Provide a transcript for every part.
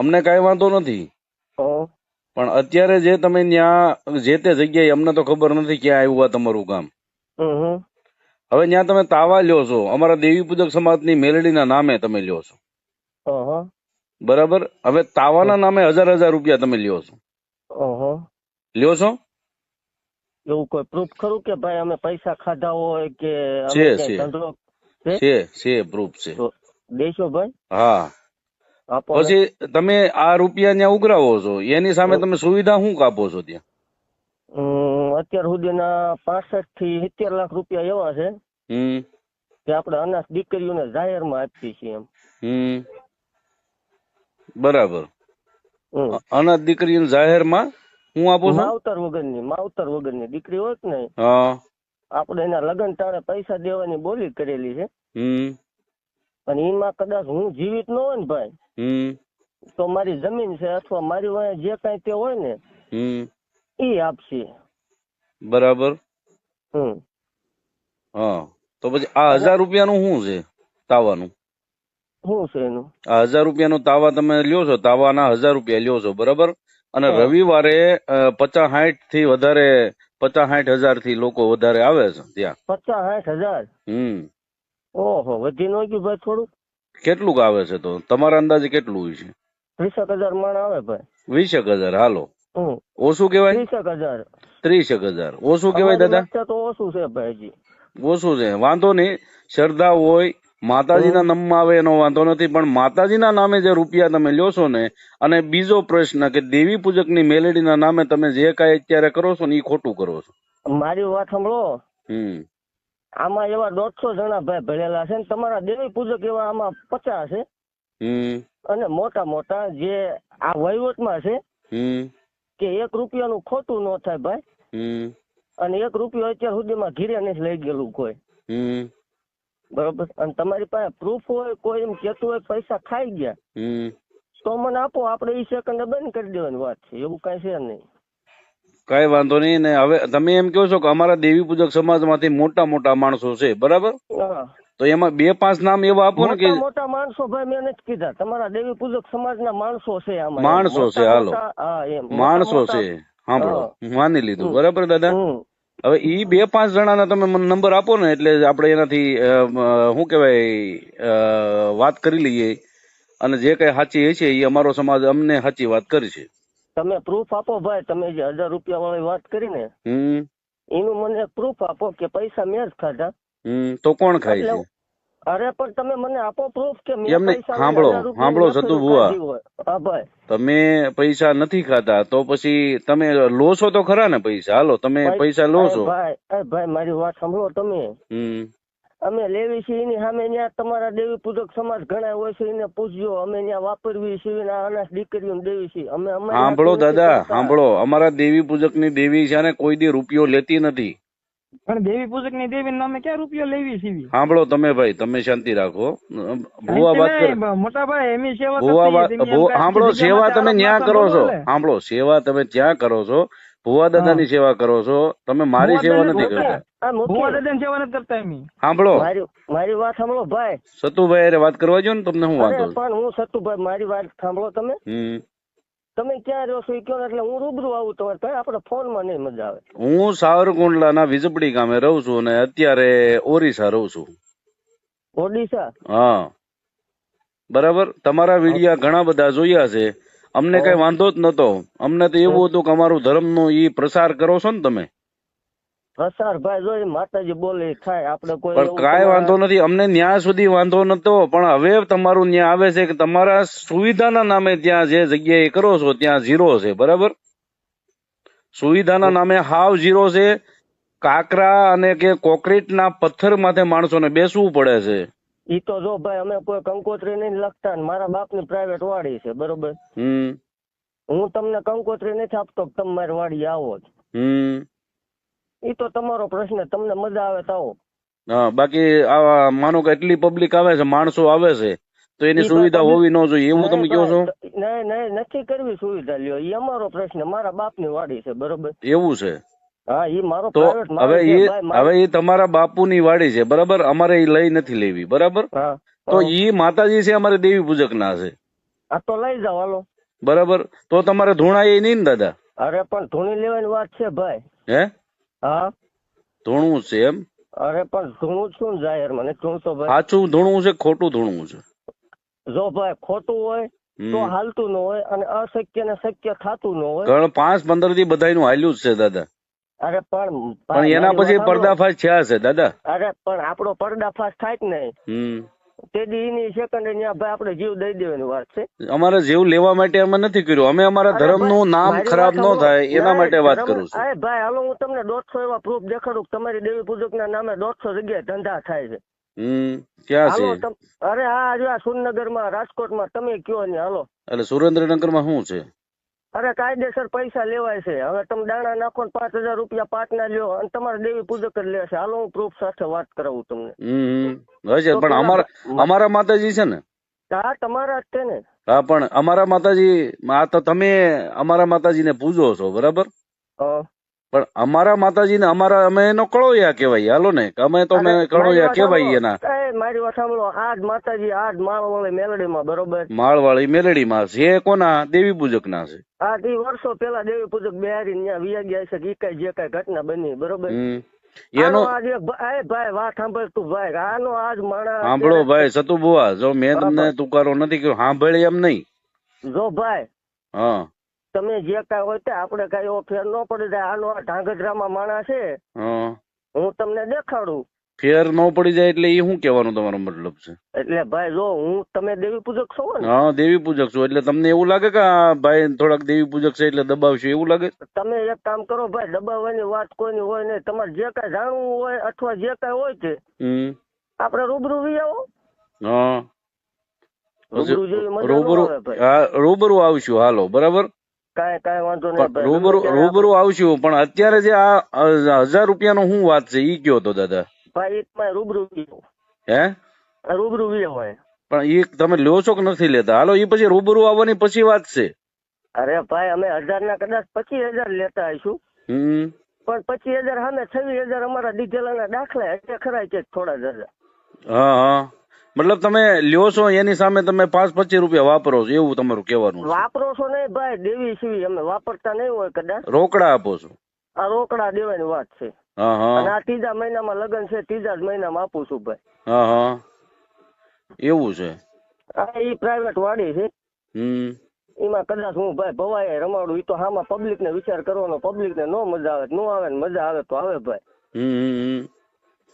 અમને કાંઈ વાંધો નથી, હં. પણ અત્યારે જે તમે ત્યાં જે તે જગ્યાએ અમને તો ખબર નથી ક્યાં આવ્યું આ તમારું ગામ. હમ. હવે ત્યાં તમે તાવા લ્યો છો, અમારા દેવી પૂજક સમાજની મેલડીના નામે તમે લ્યો છો, હં. બરાબર? હવે તાવાના નામે 1000 રૂપિયા તમે લ્યો છો, હં. લ્યો છો? એવું કોઈ પ્રૂફ ખરું કે ભાઈ અમે પૈસા ખાધા હોય કે અમે છે ક્યાંય છે ધંધો છે? છે પ્રૂફ છે. તો દેશો ભાઈ, હા, આપો ને. પછી તમે આ રૂપિયા ત્યાં ઉઘરાવો છો, એની સામે તમે સુવિધા શું કાપો છો ત્યાં? અત્યાર સુધીના 65 થી 70 લાખ રૂપિયા એવા છે હમ કે આપણે અનાથ દીકરીઓને જાહેરમાં આપીએ છીએ એમ. હમ બરાબર. હમ. અનાથ દીકરીને જાહેરમાં હું આપો છો? માવતર વગરની દીકરી હોય કે નહીં, હા. આપણે એના લગ્ન ટાણે પૈસા દેવાની બોલી કરેલી છે. હમ અને એમાં કદાચ હું જીવિત ન હોય ને ભાઈ, હમ તો મારી જમીન છે અથવા મારી વાંહે જે કાંઈ તે હોય ને હમ એ આપશે. બરાબર. હમ. હા, તો પછી આ 1000 રૂપિયાનું શું છે તાવાનું? શું છે એનું? આ 1000 રૂપિયાનું તાવા તમે લ્યો છો, તાવાના 1000 રૂપિયા લ્યો છો, બરાબર? અને હા. રવિવારે 50-60 થી વધારે, 50-60 હજાર થી લોકો વધારે આવે છે ત્યાં. 50-60 હજાર? હમ ઓહો, વધી ન ગયું ભાઈ થોડું? કેટલુંક આવે છે તો તમારા અંદાજે કેટલું હોય છે? 30,000 માણ આવે ભાઈ. 20,000? હાલો, હમ. ઓછું કેવાય? 30,000. 30,000 ઓછું કેવાય અમારી દાદા? વાંચતા તો ઓછું છે ભાઈ હજી. ઓછું છે, વાંધો નહીં. શ્રદ્ધા હોય, માતાજીના નામમાં આવે એનો વાંધો નથી, પણ માતાજીના નામે જે રૂપિયા તમે લ્યો છો ને, અને બીજો પ્રશ્ન કે દેવી પૂજકની મેલેડીના નામે તમે જે કાંઈ અત્યારે કરો છો ને એ ખોટું કરો છો. મારી વાત સાંભળો, હમ આમાં એવા 150 જણા ભાઈ ભરેલા છે ને તમારા દેવી પૂજક એવા આમાં 50 છે. હમ અને મોટા મોટા જે આ વહીવટમાં છે હમ કે 1 રૂપિયાનું ખોટું ન થાય ભાઈ. હમ અને 1 રૂપિયો અત્યાર સુધીમાં ઘીરે નથી લઈ ગયેલું કોઈ. હમ બરોબર. અને તમારી પાસે પ્રૂફ હોય, કોઈ એમ કહેતું હોય પૈસા ખાઈ ગયા, હમ તો મને આપો, આપણે એ સેકન્ડે બંધ કરી દેવાની વાત છે, એવું કઈ છે નહીં. કઈ વાંધો નહીં ને. હવે તમે એમ કહો છો કે અમારા દેવી પૂજક સમાજમાંથી મોટા મોટા માણસો છે, બરાબર? હા. તો એમાં 2-5 નામ એવા આપો ને કે મોટા મોટા માણસો ભાઈ મેં નથી કીધા, તમારા દેવી પૂજક સમાજના માણસો છે આમાં. માણસો છે, હાલો, હા એમ માણસો છે, સાંભળો, હું માની લીધું, બરાબર દાદા? હવે ઈ 2-5 જણાના તમે મને નંબર આપો ને, એટલે આપણે એનાથી શું કહેવાય વાત કરી લઈએ, અને જે કઈ સાચી હશે એ અમારો સમાજ અમને સાચી વાત કરશે. તમે પ્રૂફ આપો ભાઈ, તમે જે 1000 રૂપિયા વાળી વાત કરી ને એનું મને પ્રૂફ આપો કે પૈસા મેં જ ખાધા. તો કોણ ખાય છે? અરે પણ તમે મને આપો પ્રૂફ કે મેં એમને પૈસા સાંભળો સતુ ભુવા, હા ભાઈ. તમે પૈસા નથી ખાતા તો પછી તમે લો છો તો ખરા ને પૈસા? હાલો, તમે પૈસા લો છો. ભાઈ મારી વાત સાંભળો તમે. અમે લેવી છીએ એની સામે ત્યાં તમારા દેવી પૂજક સમાજ ઘણા હોય છે, એને પૂછજો. અમે ત્યાં વાપરવી છીએ, અનાથ દીકરીઓને દેવી છીએ અમે. સાંભળો દાદા, સાંભળો, અમારા દેવી પૂજક ની દેવી છે ને કોઈ દી રૂપિયો લેતી નથી. પણ દેવી પૂજક ની દેવી નામે ક્યાં રૂપિયો લેવી છે? સાંભળો તમે ભાઈ, તમે શાંતિ રાખો. ભુવા વાત કરે, મોટા ભાઈ એમની સેવા સાંભળો, સેવા તમે ત્યાં કરો છો, સાંભળો, સેવા તમે ત્યાં કરો છો, ભુવા દાદા ની સેવા કરો છો તમે, મારી સેવા નથી કરતા. ભુવા દાદા ની સેવા નથી કરતા એમ. સાંભળો, મારી વાત સાંભળો ભાઈ. સતુભાઈ અરે વાત કરવા જો ને, તમને શું વાંધો? પણ હું સતુભાઈ, મારી વાત સાંભળો તમે. તમે ક્યાં રહ્યો છો એ કહો એટલે હું રૂબરૂ આવું તમારે ભાઈ. આપણે ફોનમાં નહીં મજા આવે. હું સાવરકુંડલાના વિજપડી ગામે રહું છું અને અત્યારે ઓરિસ્સા રહું છું. ઓડિશા? હા, બરાબર. તમારા વિડિયા ઘણા બધા જોયા છે, અમને કઈ વાંધો જ નતો. અમને તો એવું હતું કે અમારું ધર્મ નો ઈ પ્રસાર કરો છો ને તમે. પ્રસાર ભાઈ જોઈ માતાજી બોલે થાય, આપણે કોઈ પણ કાંઈ વાંધો નથી, અમને ન્યા સુધી વાંધો નતો. પણ હવે તમારું ન્યા આવે છે કે તમારા સુવિધાના નામે ત્યાં જે જગ્યાએ કરો છો ત્યાં 0 છે, બરાબર? સુવિધાના નામે હાવ 0 છે. કાકરા અને કે કોન્ક્રીટના પથ્થર માથે માણસોને બેસવું પડે છે. ઈ તો જો ભાઈ અમે કોઈ કંકોત્રી નહીં લખતા, મારા બાપની પ્રાઇવેટ વાડી છે, બરોબર? હું તમને કંકોત્રી નથી આપતો કે તમે મારી વાડી આવો જ. ઈ તો તમારો પ્રશ્ન, તમને મજા આવે તો આવો. હા, બાકી આવા માનો કે એટલી પબ્લિક આવે છે, માણસો આવે છે, તો એની સુવિધા હોવી ન જોઈએ એવું તમે કહો છો? નહીં, નથી કરવી સુવિધા, લ્યો, એ અમારો પ્રશ્ન. મારા બાપની વાડી છે, બરોબર? એવું છે? હા, ઈ મારો તો પ્રાઇવેટ. હવે એ તમારા બાપુની વાડી છે, બરાબર? અમારે એ લઈ નથી લેવી, બરાબર? તો ઈ માતાજી છે, અમારે દેવી પૂજક ના છે. આ તો લઈ જાઓ હાલો. બરાબર, તો તમારે ધૂણાય નહીં ને દાદા? અરે પણ ધૂણી લેવાની વાત છે ભાઈ. હે? હા ધૂણવું છે એમ? અરે પણ ધૂણું છું ને જાહેર મને ધૂણતો ભાઈ. સાચું ધૂણવું છે ખોટું ધૂણવું છે? જો ભાઈ ખોટું હોય તો હાલતું ન હોય અને અશક્ય ને શક્ય થતું ન હોય. કારણ 5-15 થી બધાયનું હાલ્યું જ છે દાદા. અરે પણ પણ એના પછી પર્દાફાશ થયા છે દાદા. અરે પણ આપણો પર્દાફાશ થાય જ નહીં. તે દીની સેકન્ડ ત્યાં ભાઈ આપણે જીવ દઈ દેવાની વાત છે. અમારે જીવ લેવા માટે અમે નથી કર્યું. અમે અમારા ધર્મનું નામ ખરાબ ન થાય એના માટે વાત કરું છું. અરે ભાઈ હાલો હું તમને 150 એવા પ્રૂફ દેખાડું કે તમારી દેવી પૂજક ના નામે 150 જગ્યાએ ધંધા થાય છે. ક્યાં છે? અરે આ જો આ સુરનગરમાં, રાજકોટમાં તમે કયો ને હાલો. એટલે સુરેન્દ્રનગરમાં શું છે? અરે કાયદેસર પૈસા લેવાય છે. હવે તમે દાણા નાખો ને 5000 રૂપિયા પાટના લ્યો અને તમારા દેવી પૂજક જ લેશે. હાલો હું પ્રૂફ સાથે વાત કરાવું તમને. હશે પણ અમારા માતાજી છે ને? હા તમારા જ છે ને. હા પણ અમારા માતાજી, આ તો તમે અમારા માતાજીને પૂજો છો બરાબર, પણ અમારા માતાજીને અમે એનો કળોયા કહેવાય. હાલો ને, અમે તો કળોયા કહેવાય એના. મારી વાત સાંભળો, આજ માતાજી આજ માળવાળી મેલડીમાં બરોબર, માળવાળી મેલડીમાં છે. કોના? દેવી પૂજક ના છે. આ વર્ષો પેલા દેવી પૂજક બિહારી ત્યાં વિયા ગયા છે. જે કઈ ઘટના બની બરોબર એનો ભાઈ વાત સાંભળ તું ભાઈ. આનો આજ માણસ સાંભળો ભાઈ સતુબુઆ, જો મેં તમને તુકારો નથી કર્યો, સાંભળે એમ નહીં. જો ભાઈ હા તમે જે કઈ હોય તે આપણે કઈ એવો ફેર ન પડી જાય. આનો આ ઢાંગધ્રામાં માણસ છે, હું તમને દેખાડું. ફેર ન પડી જાય એટલે એ શું કેવાનો તમારો મતલબ છે? એટલે ભાઈ જો હું તમે દેવી પૂજક છો ને? હા દેવી પૂજક છો એટલે તમને એવું લાગે કે ભાઈ થોડાક દેવી પૂજક છે એટલે દબાવશો એવું લાગે? તમે એક કામ કરો ભાઈ, દબાવવાની વાત કોઈની હોય નહીં. તમારે જે કઈ જાણવું હોય અથવા જે કઈ હોય છે આપણે રૂબરૂ વી આવો. હા રૂબરૂ રૂબરૂ આવશું. હાલો બરાબર, કાંઈ વાંધો નહીં. રૂબરૂ આવશું. પણ અત્યારે જે આ 1000 રૂપિયાનો શું વાત છે ઈ કયો તો દાદા? ભાઈ રૂબરૂ હે? રૂબરૂ હોય પણ એ તમે લ્યો છો કે નથી લેતા? હાલો એ પછી રૂબરૂ આવવાની પછી વાત છે. અરે ભાઈ અમે 1000 ના કદાચ 25000 લેતા આવીશું, પણ 25000 સામે 26000 અમારા દીધેલા દાખલા એટલે ખરા છે થોડા જ. હા મતલબ તમે લ્યો છો એની સામે તમે 5-25 રૂપિયા વાપરો છો એવું તમારું કહેવાનું? વાપરો છો નહીં ભાઈ, દેવી સીવી અમે વાપરતા નહીં હોય કદાચ. રોકડા આપો છો? આ રોકડા દેવાની વાત છે. અને આ 3જા મહિનામાં લગ્ન છે, 3જા જ મહિનામાં આપું છું ભાઈ. એવું છે? હા એ પ્રાઇવેટ વાડી છે. એમાં કદાચ હું ભાઈ ભવાય રમાડું. એ તો હામાં પબ્લિક ને વિચાર કરવાનો. પબ્લિક ને નો મજા આવે નો આવે, મજા આવે તો આવે ભાઈ.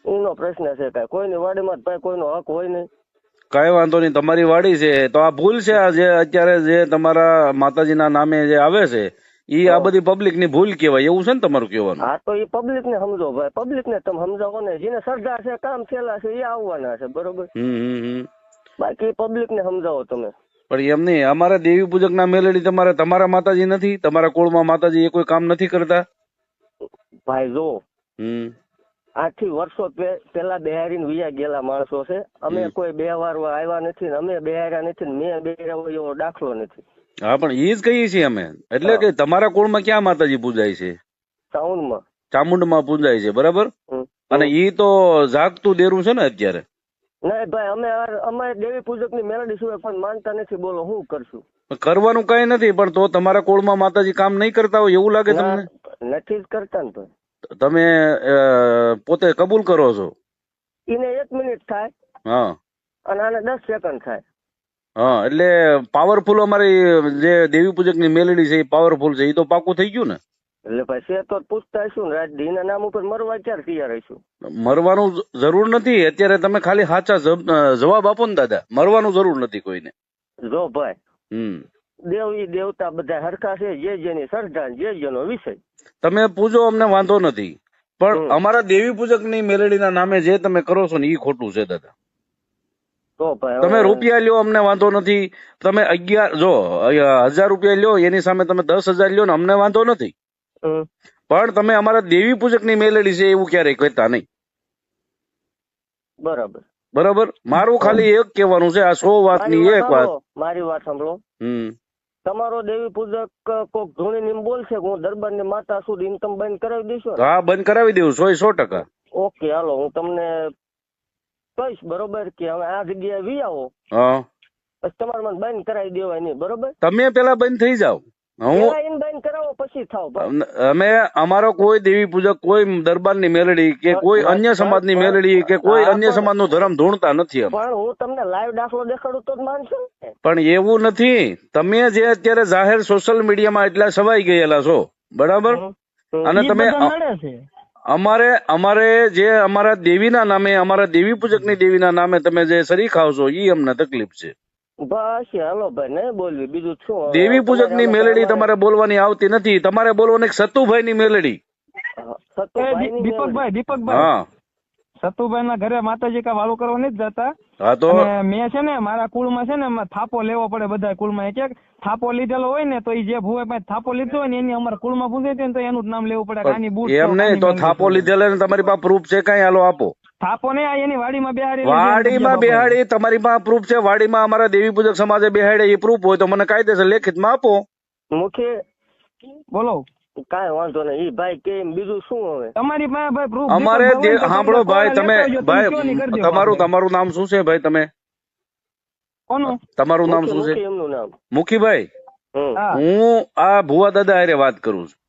એનો પ્રશ્ન છે. કઈ કોઈની વાડીમાં ભાઈ કોઈનો હક હોય નહીં. કઈ વાંધો નહીં, તમારી વાડી છે તો આ ભૂલ છે. આ જે અત્યારે જે તમારા માતાજીના નામે જે આવે છે ઈ આ બધી પબ્લિક ની ભૂલ કેવાય એવું છે ને તમારું કહેવાનું? હા તો એ પબ્લિક ને સમજો ભાઈ. પબ્લિક ને તમે સમજાવો ને. જેને સરદાર છે, કામ છેલ્લા છે એ આવવાના છે બરોબર. બાકી પબ્લિક ને સમજાવો તમે. પણ એમ નહીં, અમારા દેવી પૂજક ના મેલેડી તમારા માતાજી નથી? તમારા કુળમાં માતાજી એ કોઈ કામ નથી કરતા? ભાઈ જો 8થી વર્ષો પેલા બિહારીને વિયા ગયેલા માણસો છે. અમે કોઈ બેહવારવા આવ્યા નથી ને અમે બેહાર્યા નથી ને મેં બેહાર્યા હોય એવો દાખલો નથી. હા પણ એ જ કહીએ છીએ અમે. એટલે કે તમારા કુળમાં ક્યાં માતાજી પૂજાય છે? ચામુંડમાં પૂજાય છે બરાબર. અને ઈ તો જાગતું દેરું છે ને અત્યારે? નહીં ભાઈ અમે દેવી પૂજક ની મેલડી સિવાય કોઈ માનતા નથી. બોલો શું કરશું? કરવાનું કઈ નથી, પણ તો તમારા કુળમાં માતાજી કામ નહીં કરતા હોય એવું લાગે તમને? નથી જ કરતા ને ભાઈ. તમે પોતે કબૂલ કરો છો? એને 1 મિનિટ થાય અને આને 10 સેકન્ડ થાય. એટલે પાવરફુલ અમારી જે દેવી પૂજક ની મેલડી છે એ પાવરફુલ છે. એ તો પાકું થઈ ગયું ને? એટલે ભાઈ છે તો પૂછતા હશું ને. રાજ એના નામ ઉપર મરવા ક્યારે તૈયાર હશું? મરવાનું જરૂર નથી અત્યારે. તમે ખાલી સાચા જવાબ આપો ને દાદા. મરવાનું જરૂર નથી કોઈને. જો ભાઈ દેવી દેવતા બધા હરખા છે. જે જેની શ્રદ્ધા જે જેનો વિષય. તમે પૂજો અમને વાંધો નથી, પણ અમારા દેવી પૂજક ની મેલડીના નામે જે તમે કરો છો ને એ ખોટું છે દાદા. તમે રૂપિયા લ્યો અમને વાંધો નથી. તમે 1000 રૂપિયા લ્યો એની સામે તમે 10,000 લ્યો ને અમને વાંધો નથી. પણ તમે અમારા દેવી પૂજક ની મેલડી છે એવું ક્યારેય કહેતા નહીં. બરાબર. મારું ખાલી એક કહેવાનું છે. આ 100 વાતની એક વાત. મારી વાત સાંભળો. તમારો દેવી પૂજક કોક ધૂણી ની બોલશે કે હું દરબાર ની માતા છું, ઇન્કમ બંધ કરાવી દઈશું? હા બંધ કરાવી દઉં 100%. ઓકે હાલો હું તમને કહીશ બરોબર કે હવે આ જગ્યાએ વી આવો. પછી તમારે મને બંધ કરાવી દેવાય નહીં, બરોબર? તમે પેલા બંધ થઈ જાઓ. હું પેલા એને બંધ કરાવો પછી થાવ ભાઈ. અમે અમારો કોઈ દેવી પૂજક, કોઈ દરબારની મેલડી કે કોઈ અન્ય સમાજની મેલડી કે કોઈ અન્ય સમાજનો ધર્મ ધૂણતા નથી અમે. પણ હું તમને લાઈવ દાખલો દેખાડું તો જ માનશો ને. પણ એવું નથી. તમે જે અત્યારે જાહેર સોશિયલ મીડિયામાં એટલા સવાઈ ગયેલા છો, બરાબર? અને ઈ તમે બધા નડે છે. અમારે જે અમારા દેવીના નામે, અમારા દેવી પૂજકની દેવીના નામે તમે જે સરી ખાવ છો, ઈ અમને તકલીફ છે. બસ હાલો ભાઈ, નહીં બોલવી, બીજું શું હવે? દેવી પૂજકની મેલડી તમારે બોલવાની આવતી નથી. તમારે બોલવાની સતુભાઈની મેલડી. સતુભાઈની દીપકભાઈ હા, સતુભાઈ ના ઘરે માતાજી કા વાળું કરવા નથી જતા. હા તો અને મેં છે ને મારા કુળમાં છે ને એમાં થાપો લેવો પડે બધા કુળમાં. એક થાપો લીધેલો હોય ને તો ઈ જે ભૂવે પાસે થાપો લીધો હોય ને એની અમારા કુળમાં પૂછે છે ને તો એનું જ નામ લેવું પડે. આની બૂટ એમ નહીં તો થાપો લીધેલા ને તમારી પાસે પ્રૂફ છે કઈ? હાલો આપો. થાપો ને આ એની વાડીમાં બેહાડી વાડીમાં બેહાડી તમારી પાસે પ્રૂફ છે? વાડીમાં અમારા દેવી પૂજક સમાજે બેહાડે એ પ્રૂફ હોય તો મને કાયદેસર લેખિતમાં આપો. મુખી બોલો. કાંઈ વાંધો નહીં, ઈ ભાઈ કે એમ, બીજું શું હવે? તમારી પાસે ભાઈ પ્રૂફ અમારે સાંભળો ભાઈ, તમે ભાઈ તમારું નામ શું છે ભાઈ? તમે કોનું? તમારું નામ શું છે? એમનું નામ મુખીભાઈ. હા હું આ ભુવા દાદા હારે વાત કરું છું,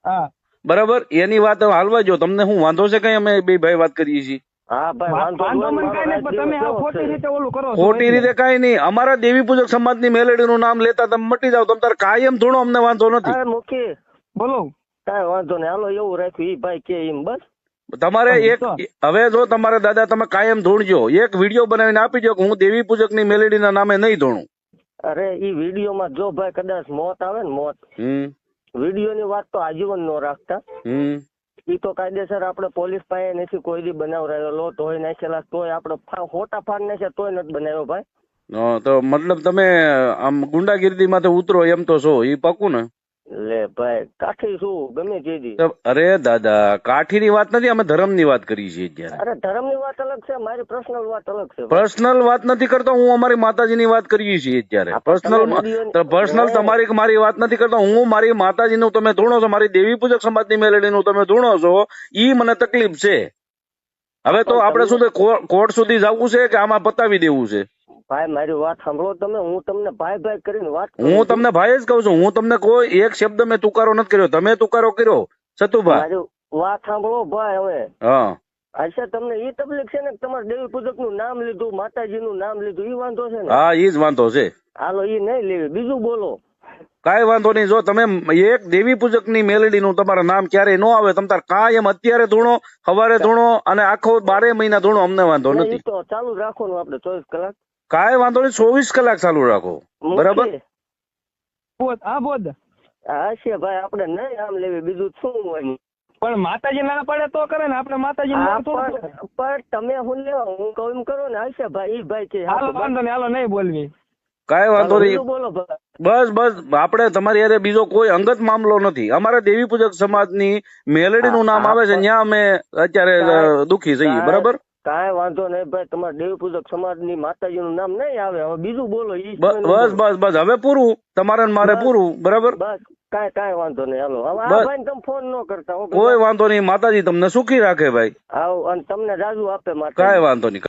હા બરાબર? એની વાત હાલવા જો. તમને હું વાંધો છે કઈ? અમે બે ભાઈ વાત કરીએ છીએ. હા ભાઈ, વાંધો મને કાંઈ નહીં, પણ તમે આ ખોટી રીતે ઓલું કરો છો. ખોટી રીતે કઈ નહીં. અમારા દેવી પૂજક સમાજની મેલેડીનું નામ લેતા તમે મટી જાવ. તમે તાર કાયમ થોડો અમને વાંધો નથી. અરે મુખી બોલો. કાંઈ વાંધો નહીં, હાલો એવું રાખ્યું, ઈ ભાઈ કે એમ, બસ. તમારે એક હવે જો તમારે દાદા તમે કાયમ ધૂણજો, એક વિડીયો બનાવીને આપી દો કે હું દેવી પૂજકની મેલેડીના નામે નહીં ધૂણું. અરે ઈ વિડીયોમાં જો ભાઈ કદાચ મોત આવે ને, મોત, વિડીયોની વાત તો આજીવન નો રાખતા. ઈ તો કાયદેસર આપણે પોલીસ પાસે નથી કોઈ દી બનાવરાયેલો, તોય નાખેલા, તોય આપણે ખોટા ફાડ નાખ્યા તોય નથી બનાવ્યો ભાઈ. તો મતલબ તમે આમ ગુંડાગીરી માંથી ઉતરો એમ તો છો, ઈ પાકું ને? લે ભાઈ, કાઠી શું ગમે તેજી. અરે દાદા, કાઠીની વાત નથી, અમે ધર્મની વાત કરી છીએ અત્યારે. અરે ધર્મની વાત અલગ છે, મારી પર્સનલ વાત અલગ છે. પર્સનલ વાત નથી કરતો હું, અમારી માતાજીની વાત કરીએ છીએ અત્યારે. પર્સનલ તમારી મારી વાત નથી કરતો હું. મારી માતાજીનું તમે ધૂણો છો, મારી દેવી પૂજક સમાજની મેલેડીનું તમે ધૂણો છો, ઈ મને તકલીફ છે. હવે તો આપણે શું કોર્ટ સુધી જવું છે કે આમાં પતાવી દેવું છે? ભાઈ મારી વાત સાંભળો તમે, હું તમને ભાઈ ભાઈ કરીને વાત. હું તમને ભાઈ જ કહું છું. હું તમને કોઈ એક શબ્દ મેં તુકારો નથી કર્યો, તમે તુકારો કર્યો. સતુભાઈ મારી વાત સાંભળો ભાઈ. હવે હા, અચ્છા, તમને ઈ તકલીફ છે ને તમારે દેવી પૂજક નું નામ લીધું, માતાજીનું નામ લીધું, ઈ વાંધો છે ને? હા, ઈ જ વાંધો છે. હાલો ઈ નહીં લેવી, બીજું બોલો. કાંઈ વાંધો નહીં. જો તમે એક દેવી પૂજકની મેલેડીનું તમારા નામ ક્યારેય ન આવે, તમે તાર કાયમ અત્યારે ધૂણો, સવારે ધૂણો અને આખો 12 મહિના ધૂણો, અમને વાંધો નથી. ઈ તો ચાલુ રાખવાનું આપણે 24 કલાક. કાંઈ વાંધો નહીં, 24 કલાક ચાલુ રાખો, બરાબર? હા છે ભાઈ, આપણે નહીં આમ લેવી, બીજું શું હોય? પણ માતાજી ના પડે તો કરે ને, આપણે માતાજી પણ તમે હું લેવા, હું કહું એમ કરો ને. હશે ભાઈ, ઈ ભાઈ છે. હાલો વાંધો નહીં, હાલો નહીં બોલવી. કાંઈ વાંધો નહીં, બોલો ભાઈ. બસ આપણે તમારી હારે બીજો કોઈ અંગત મામલો નથી. અમારા દેવી પૂજક સમાજની મેલેડીનું નામ આવે છે, ત્યાં અમે અત્યારે દુખી છીએ, બરાબર? કાંઈ વાંધો નહીં ભાઈ, તમારા દેવી પૂજક સમાજની માતાજીનું નામ નહીં આવે. હવે બીજું બોલો. બસ હવે પૂરું, તમારે મારે પૂરું, બરાબર? બસ કાંઈ વાંધો નહીં, હાલો. હવે આ ભાઈ તમે ફોન ન કરતા. કોઈ વાંધો નહીં, માતાજી તમને સુખી રાખે ભાઈ. આવ અને તમને રાજુ આપે. કાંઈ વાંધો નહીં.